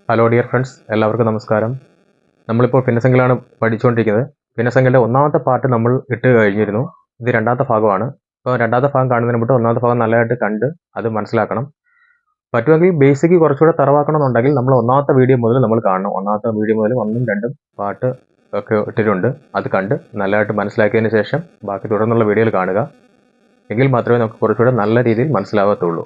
Hello dear friends, എല്ലാവർക്കും നമസ്കാരം. നമ്മളിപ്പോൾ ഭിന്നസംഖ്യകളാണ് പഠിച്ചുകൊണ്ടിരിക്കുന്നത്. ഭിന്നസംഖ്യയുടെ ഒന്നാമത്തെ പാർട്ട് നമ്മൾ ഇട്ട് കഴിഞ്ഞിരുന്നു. ഇത് രണ്ടാമത്തെ ഭാഗമാണ്. അപ്പോൾ രണ്ടാമത്തെ ഭാഗം കാണുന്നതിന് മുമ്പ് ഒന്നാമത്തെ ഭാഗം നല്ലതായിട്ട് കണ്ട് അത് മനസ്സിലാക്കണം. പറ്റുമെങ്കിൽ ബേസിക് കുറച്ചുകൂടെ തറവാക്കണമെന്നുണ്ടെങ്കിൽ നമ്മൾ ഒന്നാമത്തെ വീഡിയോ മുതൽ നമ്മൾ കാണണം. ഒന്നാമത്തെ വീഡിയോ മുതൽ 1ഉം 2ഉം പാർട്ട് ഒക്കെ ഇട്ടിട്ടുണ്ട്. അത് കണ്ട് നല്ലതായിട്ട് മനസ്സിലാക്കിയതിന് ശേഷം ബാക്കി തുടർന്നുള്ള വീഡിയോയിൽ കാണുക. എങ്കിൽ മാത്രമേ നമുക്ക് കുറച്ചുകൂടെ നല്ല രീതിയിൽ മനസ്സിലാകത്തുള്ളൂ.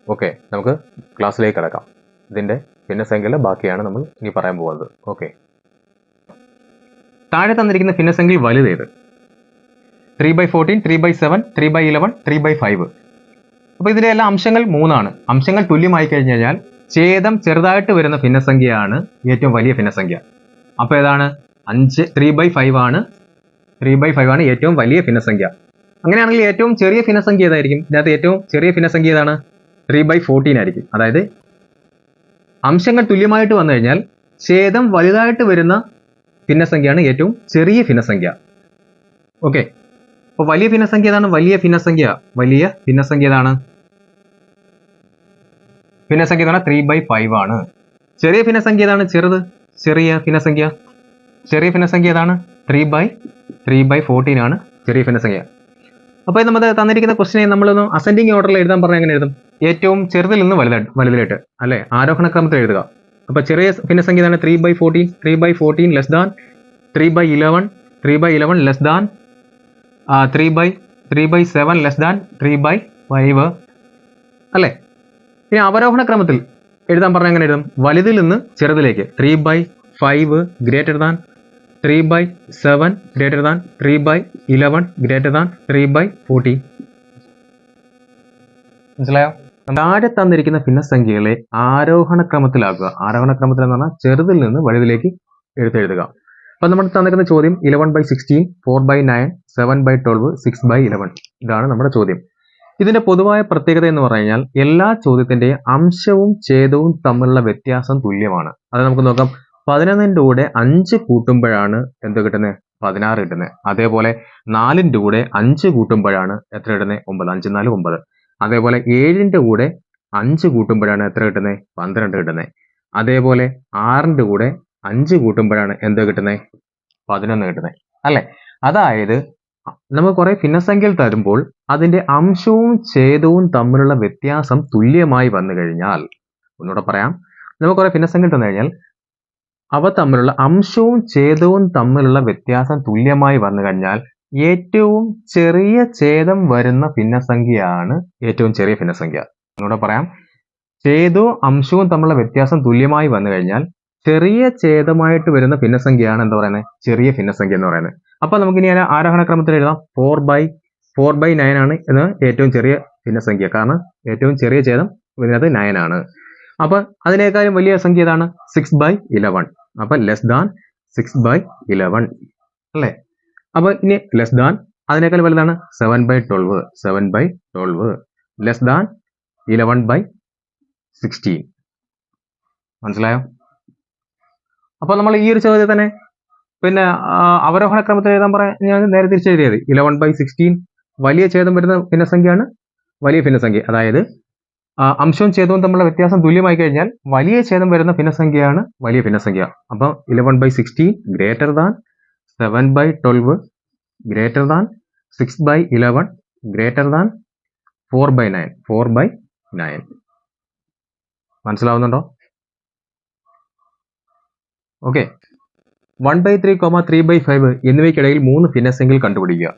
ഓക്കെ, നമുക്ക് ക്ലാസ്സിലേക്ക് കിടക്കാം. ഇതിൻ്റെ ഭിന്നസംഖ്യയിലെ ബാക്കിയാണ് നമ്മൾ ഇനി പറയാൻ പോകുന്നത്. ഓക്കെ, താഴെ തന്നിരിക്കുന്ന ഭിന്നസംഖ്യയിൽ വലുതേത്? 3/14, 3/7, 3/11, 3/5. അപ്പോൾ ഇതിൻ്റെ എല്ലാ അംശങ്ങൾ 3ആണ്. അംശങ്ങൾ തുല്യമായി കഴിഞ്ഞു കഴിഞ്ഞാൽ ഛേദം ചെറുതായിട്ട് വരുന്ന ഭിന്നസംഖ്യയാണ് ഏറ്റവും വലിയ ഭിന്നസംഖ്യ. അപ്പോൾ ഏതാണ്? 3/5 ആണ്. 3/5 ആണ് ഏറ്റവും വലിയ ഭിന്നസംഖ്യ. അങ്ങനെയാണെങ്കിൽ ഏറ്റവും ചെറിയ ഭിന്നസംഖ്യ ഏതായിരിക്കും? ഇതിനകത്ത് ഏറ്റവും ചെറിയ ഭിന്നസംഖ്യ ഏതാണ്? 3/14 ആയിരിക്കും. അതായത് അംശങ്ങൾ തുല്യമായിട്ട് വന്നു കഴിഞ്ഞാൽ ഛേദം വലുതായിട്ട് വരുന്ന ഭിന്നസംഖ്യയാണ് ഏറ്റവും ചെറിയ ഭിന്നസംഖ്യ. ഓക്കെ, അപ്പോൾ വലിയ ഭിന്നസംഖ്യ ഏതാണ്? വലിയ ഭിന്നസംഖ്യ ഏതാണ്? ഭിന്നസംഖ്യ എന്ന് പറഞ്ഞാൽ 3/5 ആണ്. ചെറിയ ഭിന്നസംഖ്യ ഏതാണ്? ചെറിയ ഭിന്നസംഖ്യ ഏതാണ്? 3/14 ആണ് ചെറിയ ഭിന്നസംഖ്യ. അപ്പോൾ നമ്മൾ തന്നിരിക്കുന്ന ക്വസ്റ്റിനെ നമ്മളൊന്ന് അസെൻഡിങ് ഓർഡറിൽ എഴുതാൻ പറഞ്ഞാൽ എങ്ങനെ എഴുതും? ഏറ്റവും ചെറുതിൽ നിന്ന് വലുതിലോട്ട് അല്ലെ, ആരോഹണ ക്രമത്തിൽ എഴുതുക. അപ്പോൾ ചെറിയ ഭിന്നസംഖ്യ ഏതാണ്? 3/14. 3/14 less than 3/11. 3/11 less than 3/7 less than 3/5 അല്ലേ? ഇനി അവരോഹണ ക്രമത്തിൽ എഴുതാൻ പറഞ്ഞാൽ എങ്ങനെ എഴുതും? വലുതിൽ നിന്ന് ചെറുതിലേക്ക് 3/5 greater than 3/7 greater than 3/11 greater than 3/14. മനസ്സിലായോ? താഴെ തന്നിരിക്കുന്ന ഭിന്നസംഖ്യകളെ ആരോഹണ ക്രമത്തിലാക്കുക. ആരോഹണ ക്രമത്തിൽ എന്ന് പറഞ്ഞാൽ ചെറുതിൽ നിന്ന് വലുതിലേക്ക് എഴുതുക. അപ്പം നമ്മൾ തന്നിരിക്കുന്ന ചോദ്യം 11/16, 4/9, 7/12, 6/11. ഇതാണ് നമ്മുടെ ചോദ്യം. ഇതിന്റെ പൊതുവായ പ്രത്യേകത എന്ന് പറഞ്ഞു കഴിഞ്ഞാൽ എല്ലാ ചോദ്യത്തിന്റെയും അംശവും ഛേദവും തമ്മിലുള്ള വ്യത്യാസം തുല്യമാണ്. അത് നമുക്ക് നോക്കാം. 11ന്റെ കൂടെ 5 കൂട്ടുമ്പോഴാണ് എന്ത് കിട്ടുന്നത്? 16 കിട്ടുന്നത്. അതേപോലെ 4ന്റെ കൂടെ 5 കൂട്ടുമ്പോഴാണ് എത്ര കിട്ടുന്നത്? 9. 5 4 9. അതേപോലെ 7ന്റെ കൂടെ 5 കൂട്ടുമ്പോഴാണ് എത്ര കിട്ടുന്നത്? 12 കിട്ടുന്നത്. അതേപോലെ 6ന്റെ കൂടെ 5 കൂട്ടുമ്പോഴാണ് എന്ത് കിട്ടുന്നത്? 11 കിട്ടുന്നത് അല്ലെ? അതായത് നമുക്ക് കുറെ ഭിന്നസംഖ്യകൾ തരുമ്പോൾ അതിന്റെ അംശവും ഛേദവും തമ്മിലുള്ള വ്യത്യാസം തുല്യമായി വന്നു കഴിഞ്ഞാൽ, ഒന്നുകൂടെ പറയാം, നമുക്ക് കുറെ ഭിന്നസംഖ്യകൾ തന്നു കഴിഞ്ഞാൽ അവ തമ്മിലുള്ള അംശവും ഛേദവും തമ്മിലുള്ള വ്യത്യാസം തുല്യമായി വന്നു കഴിഞ്ഞാൽ ഏറ്റവും ചെറിയ ഛേദം വരുന്ന ഭിന്നസംഖ്യയാണ് ഏറ്റവും ചെറിയ ഭിന്നസംഖ്യ. ഒന്നുകൂടെ പറയാം, ഛേദവും അംശവും തമ്മിലുള്ള വ്യത്യാസം തുല്യമായി വന്നു കഴിഞ്ഞാൽ ചെറിയ ഛേദമായിട്ട് വരുന്ന ഭിന്നസംഖ്യയാണ് എന്താ പറയുന്നത്? ചെറിയ ഭിന്നസംഖ്യ എന്ന് പറയുന്നത്. അപ്പൊ നമുക്ക് ഇനി ആരോഹണ ക്രമത്തിൽ എഴുതാം. 4/9 ആണ് എന്ന് ഏറ്റവും ചെറിയ ഭിന്നസംഖ്യ. കാരണം ഏറ്റവും ചെറിയ ഛേദം ഇതിനകത്ത് 9 ആണ്. അപ്പൊ അതിനേക്കാളും വലിയ സംഖ്യ ഏതാണ്? 6/11. അപ്പൊ ലെസ് ദാൻ 6/11 അല്ലേ? അപ്പൊ ഇനി ലെസ് ദാൻ അതിനേക്കാൾ വലുതാണ് 7/12. 7/12 ലെസ് ദാൻ 11/16. മനസ്സിലായോ? അപ്പൊ നമ്മൾ ഈ ഒരു ചോദ്യത്തിൽ തന്നെ പിന്നെ അവരോഹണ ക്രമത്തിൽ എഴുതാൻ പറയാൻ ഞാൻ നേരെ തിരിച്ചെഴുതിയത് 11/16 വലിയ ഛേദം വരുന്ന ഭിന്നസംഖ്യയാണ് വലിയ ഭിന്നസംഖ്യ. അതായത് അംശവും ഛേദവും തമ്മിലുള്ള വ്യത്യാസം തുല്യമായി കഴിഞ്ഞാൽ വലിയ ഛേദം വരുന്ന ഭിന്നസംഖ്യയാണ് വലിയ ഭിന്നസംഖ്യ. അപ്പം 11/16 greater than 7/12 greater than 6/11 greater than 4/9. 4/9 മനസ്സിലാവുന്നുണ്ടോ? ഓക്കെ, 1/3, 3/5 എന്നിവയ്ക്കിടയിൽ 3 ഭിന്നസംഖ്യകൾ കണ്ടുപിടിക്കുക.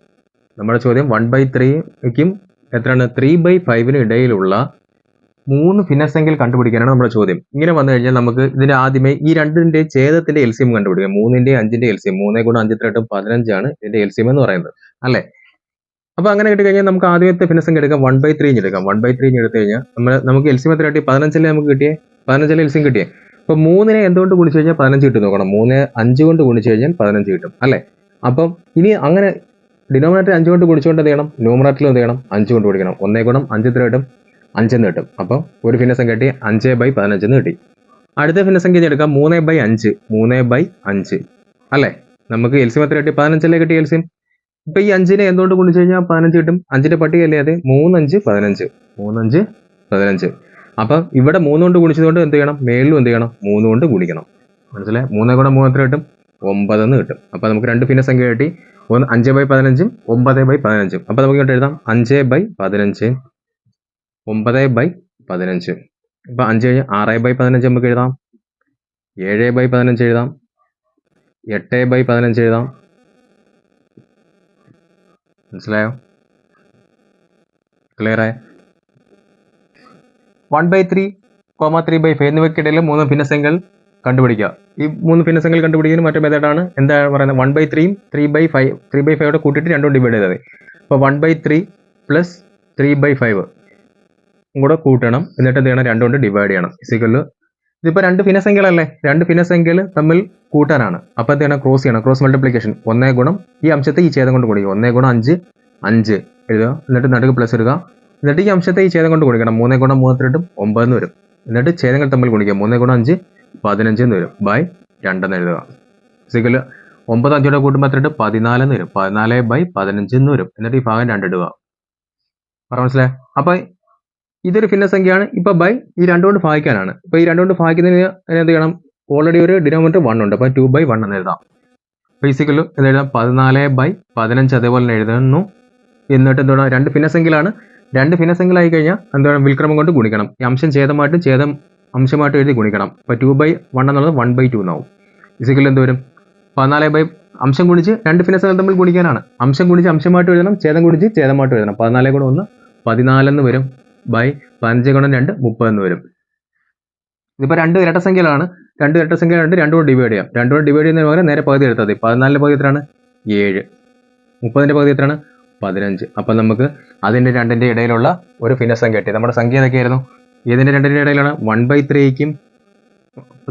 നമ്മുടെ ചോദ്യം 1/3ക്കും എത്രയാണ്? 3/5നും ഇടയിലുള്ള 3 ഭിന്നസംഖ്യകൾ കണ്ടുപിടിക്കാനാണ് നമ്മുടെ ചോദ്യം. ഇങ്ങനെ വന്നു കഴിഞ്ഞാൽ നമുക്ക് ഇതിന്റെ ആദ്യമേ ഈ രണ്ടിന്റെ ഛേദത്തിന്റെ LCM കണ്ടുപിടിക്കാം. 3ന്റെയും 5ന്റെയും LCM 3 × 5 = 15 ആണ് ഇതിന്റെ LCM എന്ന് പറയുന്നത് അല്ലെ? അപ്പൊ അങ്ങനെ കിട്ടിക്കഴിഞ്ഞാൽ നമുക്ക് ആദ്യത്തെ ഭിന്നസംഖ്യ എടുക്കാം. 1/3 എടുക്കാം. 1/3 എടുത്തു കഴിഞ്ഞാൽ നമുക്ക് LCM എത്ര കിട്ടി? 15 നമുക്ക് കിട്ടിയേ. 15 LCM കിട്ടിയേ. അപ്പൊ 3നെ എന്തുകൊണ്ട് ഗുണിച്ചു കഴിഞ്ഞാൽ 15 കിട്ടും നോക്കണം. 3 5 കൊണ്ട് ഗുണിച്ചു കഴിഞ്ഞാൽ 15 കിട്ടും അല്ലെ? അപ്പം ഇനി അങ്ങനെ ഡിനോമിനേറ്റർ 5 കൊണ്ട് ഗുണിച്ചുകൊണ്ട് എന്ത് ചെയ്യണം? ന്യൂമറേറ്ററിൽ എന്ത് ചെയ്യണം? 5 കൊണ്ട് ഗുണിക്കണം. 1 × 5 എത്ര കിട്ടും? 5 എന്ന് കിട്ടും. അപ്പം ഒരു ഭിന്നസംഖ്യ കിട്ടി 5/15 എന്ന് കിട്ടി. അടുത്ത ഭിന്നസംഖ്യ എടുക്കാം 3/5. 3/5 അല്ലെ? നമുക്ക് LCM എത്ര കിട്ടി? 15 കിട്ടി LCM. ഇപ്പൊ ഈ 5നെ എന്തുകൊണ്ട് ഗുണിച്ചു കഴിഞ്ഞാൽ 15 കിട്ടും? 5ന്റെ പട്ടികയല്ലേ അത്? 3 5 15. 3 5 15. അപ്പം ഇവിടെ 3 കൊണ്ട് ഗുണിച്ചതുകൊണ്ട് എന്ത് ചെയ്യണം, മേളിലും എന്ത് ചെയ്യണം, 3 കൊണ്ട് ഗുണിക്കണം. മനസ്സിലായി? 3 ഗുണം 3 എത്ര കിട്ടും? 9 എന്ന് കിട്ടും. അപ്പം നമുക്ക് രണ്ട് ഭിന്നസംഖ്യ കിട്ടി. ഒന്ന് 5/15 9/15. അപ്പം നമുക്ക് ഇങ്ങോട്ട് എഴുതാം 5/15 9/15. അപ്പം 5 കഴിഞ്ഞ് 6/15 നമുക്ക് എഴുതാം, 7/15 എഴുതാം, 8/15 എഴുതാം. മനസ്സിലായോ? ക്ലിയർ ആയ? 1/3, 3/5 എന്നിവയ്ക്കിടയിൽ 3 ഭിന്നസംഖ്യകൾ കണ്ടുപിടിക്കുക. ഈ 3 ഭിന്നസംഖ്യകൾ കണ്ടുപിടിക്കുന്ന മറ്റു മെത്തേഡാണ് എന്താ പറയുന്നത്, 1/3 3/5 3/5 കൂട്ടിയിട്ട് രണ്ടും ഡിവൈഡ് ചെയ്താൽ മതി. അപ്പോൾ 1/3 പ്ലസ് 3/5 കൂടെ കൂട്ടണം, എന്നിട്ട് എന്ത് ചെയ്യണം, രണ്ടും കൊണ്ട് ഡിവൈഡ് ചെയ്യണം. ഇസിക്കല് ഇതിപ്പോൾ രണ്ട് ഭിന്നസംഖ്യകളല്ലേ, രണ്ട് ഭിന്നസംഖ്യകൾ തമ്മിൽ കൂട്ടാനാണ്. അപ്പോൾ എന്ത് ചെയ്യണം, ക്രോസ് ചെയ്യണം, ക്രോസ് മൾട്ടിപ്ലിക്കേഷൻ. 1 ഗുണം ഈ അംശത്തെ ഈ ഛേദം കൊണ്ട് ഗുണിക്കുക. 1 ഗുണം 5 5 എഴുതുക, എന്നിട്ട് നടുക്ക് പ്ലസ് ഇടുക, എന്നിട്ട് ഈ അംശത്തെ ഈ ഛേദം കൊണ്ട് ഗുണിക്കണം. 3 ഗുണം 3 8 9 എന്ന് വരും. എന്നിട്ട് ഛേദങ്ങൾ തമ്മിൽ ഗുണിക്കുക. 3 ഗുണം 5 15 എന്ന് വരും, ബൈ 2 എന്ന് എഴുതുക. ഇസിക്കല് 9 5 കൂട്ടുമ്പോൾ എത്ര 14 എന്ന് വരും, 14/15 എന്ന് വരും. എന്നിട്ട് ഈ ഭാഗം 2 ഇടുക. പറ മനസ്സിലായി? അപ്പൊ ഇതൊരു ഭിന്നസംഖ്യയാണ്. ഇപ്പൊ ബൈ ഈ രണ്ടുകൊണ്ട് ഭാഗിക്കാനാണ്. ഇപ്പൊ ഈ രണ്ടുകൊണ്ട് ഭാഗിക്കുന്നതിന് എന്ത് ചെയ്യണം, ഓൾറെഡി ഒരു ഡിനോമിനേറ്റർ 1 ഉണ്ട്. അപ്പൊ 2/1 എന്ന് എഴുതാം. ബേസിക്കലി എന്ന് എഴുതാം 14/15 അതേപോലെ തന്നെ എഴുതുന്നു. എന്നിട്ട് എന്താണ്, രണ്ട് ഭിന്നസംഖ്യകളാണ്. രണ്ട് ഭിന്നസംഖ്യകളായി കഴിഞ്ഞാൽ എന്താണ്, വിൽക്രമം കൊണ്ട് ഗുണിക്കണം. ഈ അംശം ഛേദമായിട്ടും ഛേദം അംശമായിട്ടും എഴുതി ഗുണിക്കണം. അപ്പൊ 2/1 എന്നുള്ളത് 1/2 എന്നാവും. ബേസിക്കലി എന്ത് വരും, 14 അംശം ഗുണിച്ച് രണ്ട് ഭിന്നസംഖ്യകൾ തമ്മിൽ ഗുണിക്കാനാണ്. അംശം ഗുണിച്ച് അംശമായിട്ട് എഴുതണം, ഛേദം ഗുണിച്ച് ഛേദമായിട്ട് എഴുതണം. 14 ഗുണം 1 14 എന്ന് വരും, ബൈ 15 ഗുണം 2 30 എന്ന് വരും. ഇതിപ്പോൾ രണ്ട് ഇരട്ടസംഖ്യകളാണ്. രണ്ട് ഇരട്ടസംഖ്യ രണ്ടും കൂടെ ഡിവൈഡ് ചെയ്യാം. രണ്ടും കൂടെ ഡിവൈഡ് ചെയ്യുന്നതിന് പകരം നേരെ പകുതി എടുത്താൽ മതി. 14 പകുതി എത്രയാണ്, 7. 30 പകുതി എത്രയാണ്, 15. അപ്പം നമുക്ക് അതിൻ്റെ രണ്ടിൻ്റെ ഇടയിലുള്ള ഒരു ഭിന്നസംഖ്യ കിട്ടി. നമ്മുടെ സംഖ്യ ഏതൊക്കെയായിരുന്നു, ഇതിൻ്റെ രണ്ടിൻ്റെ ഇടയിലാണ് 1/3ക്കും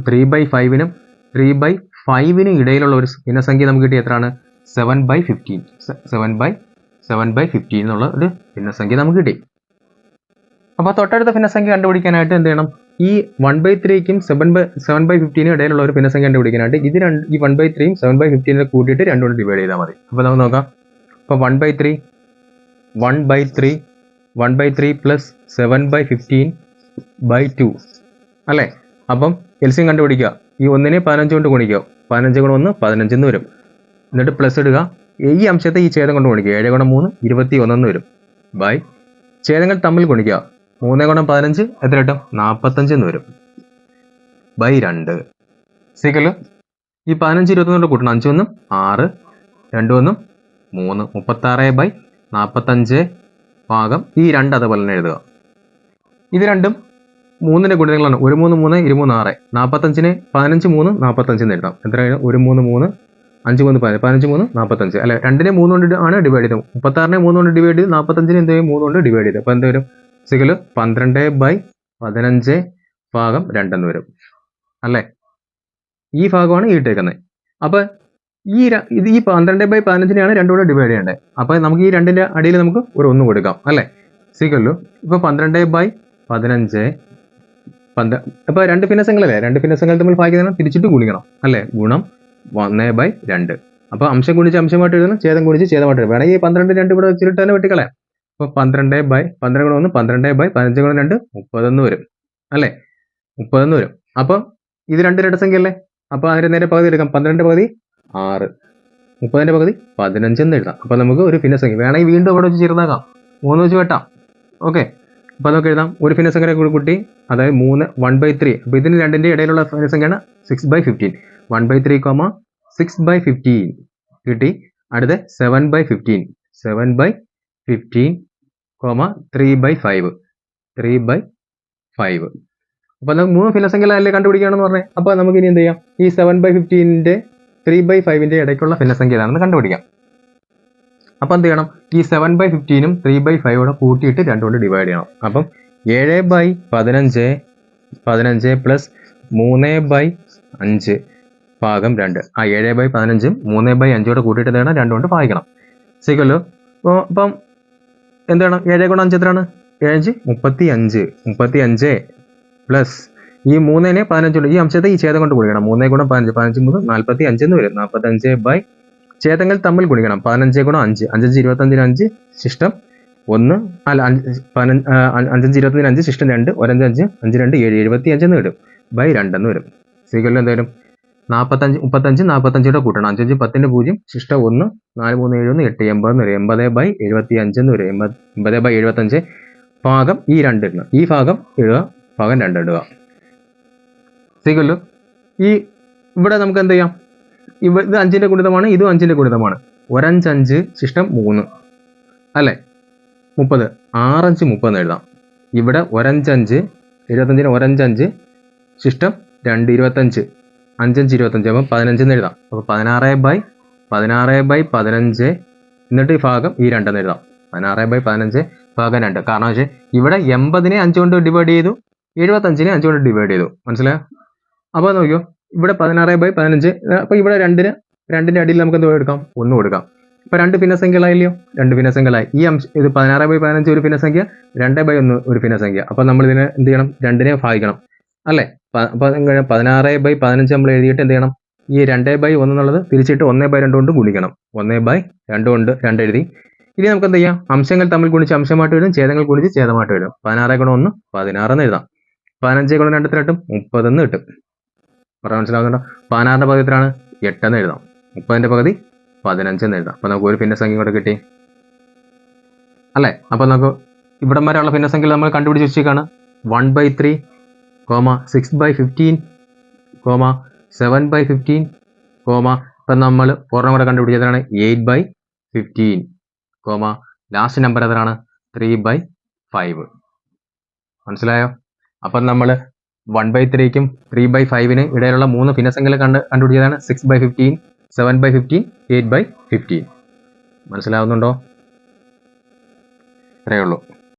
3/5നും 3/5നും ഇടയിലുള്ള ഒരു ഭിന്നസംഖ്യ നമുക്ക് കിട്ടി. എത്രയാണ്, 7/15. 7/15 എന്നുള്ള ഒരു ഭിന്നസംഖ്യ നമുക്ക് കിട്ടി. അപ്പോൾ തൊട്ടടുത്ത ഭിന്നസംഖ്യ കണ്ടുപിടിക്കാനായിട്ട് എന്ത് ചെയ്യണം, ഈ 1/3ക്കും 7/15നും ഇടയിലുള്ള ഒരു ഭിന്നസംഖ്യ കണ്ടുപിടിക്കാനായിട്ട് ഈ 1/3യും 7/15 കൂട്ടിയിട്ട് രണ്ടും കൊണ്ട് ഡിവൈഡ് ചെയ്താൽ മതി. അപ്പോൾ നമുക്ക് നോക്കാം. അപ്പോൾ 1/3 പ്ലസ് 7/15/2 അല്ലേ. അപ്പം എൽസിയം കണ്ടുപിടിക്കുക. ഈ 1നെ 15 കൊണ്ട് ഗുണിക്കുക. 15 ഗുണം 1 15 എന്ന് വരും. എന്നിട്ട് പ്ലസ് ഇടുക, ഈ അംശത്തെ ഈ ഛേദം കൊണ്ട് ഗുണിക്കുക. 7 ഗുണം 3 21 എന്ന് വരും, ബൈ ഛേദങ്ങൾ തമ്മിൽ ഗുണിക്കുക. 3 ഗുണം 15 എത്ര കിട്ടും, 45 എന്ന് വരും, ബൈ 2. സിക്കല് ഈ 15 21 കൂട്ടണം. 5 1 6 2 1 3 36/45 ഭാഗം ഈ 2 അതുപോലെ തന്നെ എഴുതുക. ഇത് രണ്ടും 3ന്റെ ഗുണിതങ്ങളാണ്. 1 3 3 23 6. 45ന് 15 3 45 എന്ന് എഴുതാം. എത്രയാണ്, 1 3 3 5 3 15 15 3 45 അല്ലെ. 2നെ 3 കൊണ്ട് ആണ് ഡിവൈഡ് ചെയ്തത്. 36നെ 3 കൊണ്ട് ഡിവൈഡ് ചെയ്ത് 45നെ എന്ത് ചെയ്യും, 3 കൊണ്ട് ഡിവൈഡ് ചെയ്ത്. അപ്പോൾ എന്ത് വരും, സിക്കല് 12/15 ഭാഗം 2 എന്ന് വരും അല്ലേ. ഈ ഭാഗമാണ് ഈ ഇട്ടേക്കുന്നത്. അപ്പോൾ ഈ 12/15നെയാണ് രണ്ടും കൂടെ ഡിവൈഡ് ചെയ്യേണ്ടത്. അപ്പോൾ നമുക്ക് ഈ രണ്ടിന്റെ അടിയിൽ നമുക്ക് ഒരു 1 കൊടുക്കാം അല്ലേ. സിക്കല്ലു ഇപ്പോൾ 12/15 അപ്പോൾ രണ്ട് ഭിന്നസംഖ്യകളല്ലേ, രണ്ട് ഭിന്നസംഖ്യകൾ തമ്മിൽ ഭാഗിക്കുന്നതിന് തിരിച്ചിട്ട് ഗുണിക്കണം അല്ലേ. ഗുണം 1/2. അപ്പോൾ അംശം ഗുണിച്ച് അംശമായിട്ട് എഴുതണം, ഛേദം ഗുണിച്ച് ഛേദമായിട്ട് എഴുതണം. വേണമെങ്കിൽ 12 2 ഇവിടെ വെച്ചിട്ട് തന്നെ വെട്ടിക്കളയാം. അപ്പോൾ 12 ഗുണം 1 12/15 ഗുണം 2 30 എന്ന് വരും അല്ലേ, 30 എന്ന് വരും. അപ്പം ഇത് രണ്ട് ഇരട്ടസംഖ്യ അല്ലേ. അപ്പോൾ അതിന്റെ നേരെ പകുതി എടുക്കാം. 12 പകുതി 6, 30 പകുതി 15 എന്ന് എഴുതാം. അപ്പോൾ നമുക്ക് ഒരു ഭിന്നസംഖ്യ വേണമെങ്കിൽ വീണ്ടും അവിടെ വെച്ച് ചെറുതാക്കാം, 3 വെച്ച് വെട്ടാം. ഓക്കെ, അപ്പോൾ നമുക്ക് എഴുതാം ഒരു ഭിന്നസംഖ്യ കൂട്ടി, അതായത് 1/3. അപ്പോൾ ഇതിന് രണ്ടിൻ്റെ ഇടയിലുള്ള ഭിന്നസംഖ്യയാണ് 6/15. 1/3, 6/15 കിട്ടി. അടുത്ത 7/15 3/5 3/5. അപ്പോൾ നമുക്ക് 3 ഭിന്നസംഖ്യകളല്ലേ കണ്ടുപിടിക്കുകയാണെന്ന് പറഞ്ഞത്. അപ്പോൾ നമുക്ക് ഇനി എന്ത് ചെയ്യാം, ഈ 7/15ന്റെ 3/5ന്റെ ഇടയ്ക്കുള്ള ഭിന്നസംഖ്യ ഏതാണെന്ന് കണ്ടുപിടിക്കാം. അപ്പം എന്ത് ചെയ്യണം, ഈ 7/15ഉം 3/5 കൂട്ടിയിട്ട് രണ്ടും കൊണ്ട് ഡിവൈഡ് ചെയ്യണം. അപ്പം 7/15 പ്ലസ് 3/5 ഭാഗം 2. ആ 7/15ഉം 3/5 കൂട്ടിയിട്ട് എന്ത് ചെയ്യണം, രണ്ടും കൊണ്ട് ഭാഗിക്കണം. ശരിയല്ലോ. അപ്പം എന്താണ്, 7 ഗുണം 5 എത്രയാണ്, 7 35 പ്ലസ് ഈ 3നെ 15 കൊണ്ട് ഈ അംശത്തെ ഈ ഛേദം കൊണ്ട് ഗുണിക്കണം. 3 ഗുണം 15 15 3 45 എന്ന് വരും. 45 ഛേദങ്ങൾ തമ്മിൽ ഗുണിക്കണം. 15 ഗുണം 5 5 25 5 ശിഷ്ടം 1 അല്ല 5 5 25 5 ശിഷ്ടം 2 1 5 5 2 7 75 എന്ന് വരും ബൈ 2 എന്ന് വരും. സീക്വലിൽ എന്തായാലും 45 35 45 കൂട്ടണം 5 5 10 0 ശിഷ്ടം 1 4 3 7 1 8 80 എന്ന് വരും 80 ബൈ 75 എന്ന് വരും 80 ബൈ 75 ഭാഗം ഈ 2 ഇടണം ഈ ഭാഗം ഇടുക ഭാഗം 2 ഇടുക. സീക്വലിൽ ഈ ഇവിടെ നമുക്ക് എന്ത് ചെയ്യാം ഇത് 5ന്റെ ഗുണിതമാണ് ഇതും 5ന്റെ ഗുണിതമാണ് 1 5 5 ശിഷ്ടം 3 അല്ലേ 30 6 5 30 എന്ന് എഴുതാം. ഇവിടെ 1 5 5 75 1 5 5 ശിഷ്ടം 2 25 5 5 25 അപ്പോൾ 15 എന്ന് എഴുതാം. അപ്പോൾ 16 ബൈ 15 എന്നിട്ട് ഈ ഭാഗം ഈ 2 എന്ന് എഴുതാം 16 ബൈ 15 ഭാഗം 2 കാരണം വെച്ചാൽ ഇവിടെ 80നെ 5 കൊണ്ട് ഡിവൈഡ് ചെയ്തു 75നെ 5 കൊണ്ട് ഡിവൈഡ് ചെയ്തു മനസ്സിലായോ. അപ്പോൾ നോക്കിയോ ഇവിടെ 16 ബൈ 15 അപ്പോൾ ഇവിടെ 2ന്റെ അടിയിൽ നമുക്ക് എന്ത് എടുക്കാം 1 കൊടുക്കാം. ഇപ്പോൾ 2 ഭിന്നസംഖ്യകളായില്ലയോ 2 ഭിന്നസംഖ്യകളായി ഈ ഇത് 16 ബൈ 15 ഒരു ഭിന്നസംഖ്യ 2 ബൈ 1 ഒരു ഭിന്നസംഖ്യ. അപ്പോൾ നമ്മൾ ഇതിനെ എന്ത് ചെയ്യണം 2നെ ഭാഗിക്കണം അല്ലേ. അപ്പോൾ 16 ബൈ 15 നമ്മൾ എഴുതിയിട്ട് എന്ത് ചെയ്യണം ഈ 2 ബൈ 1 എന്നുള്ളത് തിരിച്ചിട്ട് 1 ബൈ 2 കൊണ്ട് ഗുണിക്കണം 1 ബൈ 2 കൊണ്ട് 2 എഴുതി. ഇനി നമുക്ക് എന്ത് ചെയ്യാം അംശങ്ങൾ തമ്മിൽ ഗുണിച്ച് അംശമായിട്ട് വരും ഛേദങ്ങൾ ഗുണിച്ച് ഛേദമായിട്ട് വരും 16 ഗുണം 1 16 എന്ന് എഴുതാം 15 ഗുണം 2 കിട്ടും 30 എന്ന് കിട്ടും. പറയാൻ മനസ്സിലാകുന്നുണ്ടോ 16ന്റെ പകുതി എത്രയാണ് 8 എന്ന് എഴുതാം 30ന്റെ പകുതി 15 എന്ന് എഴുതാം. അപ്പോൾ നമുക്ക് ഒരു ഭിന്നസംഖ്യ കൂടെ കിട്ടി അല്ലേ. അപ്പോൾ നമുക്ക് ഇവിടം വരെയുള്ള ഭിന്നസംഖ്യകൾ നമ്മൾ കണ്ടുപിടിച്ച് വെച്ചേക്കാണ് 1/3 6/15 7/15 ഇപ്പം നമ്മൾ ഒരെണ്ണം കൂടെ കണ്ടുപിടിച്ചതാണ് 8/15 ലാസ്റ്റ് നമ്പർ എത്രയാണ് 3/5 മനസ്സിലായോ. അപ്പം നമ്മൾ 1/3ക്കും 3/5ന് ഇടയിലുള്ള 3 ഭിന്നസംഖ്യകൾ കണ്ടുപിടിച്ചതാണ് 6/15 7/15 8/15 മനസ്സിലാവുന്നുണ്ടോ. ഇത്രയേ ഉള്ളൂ.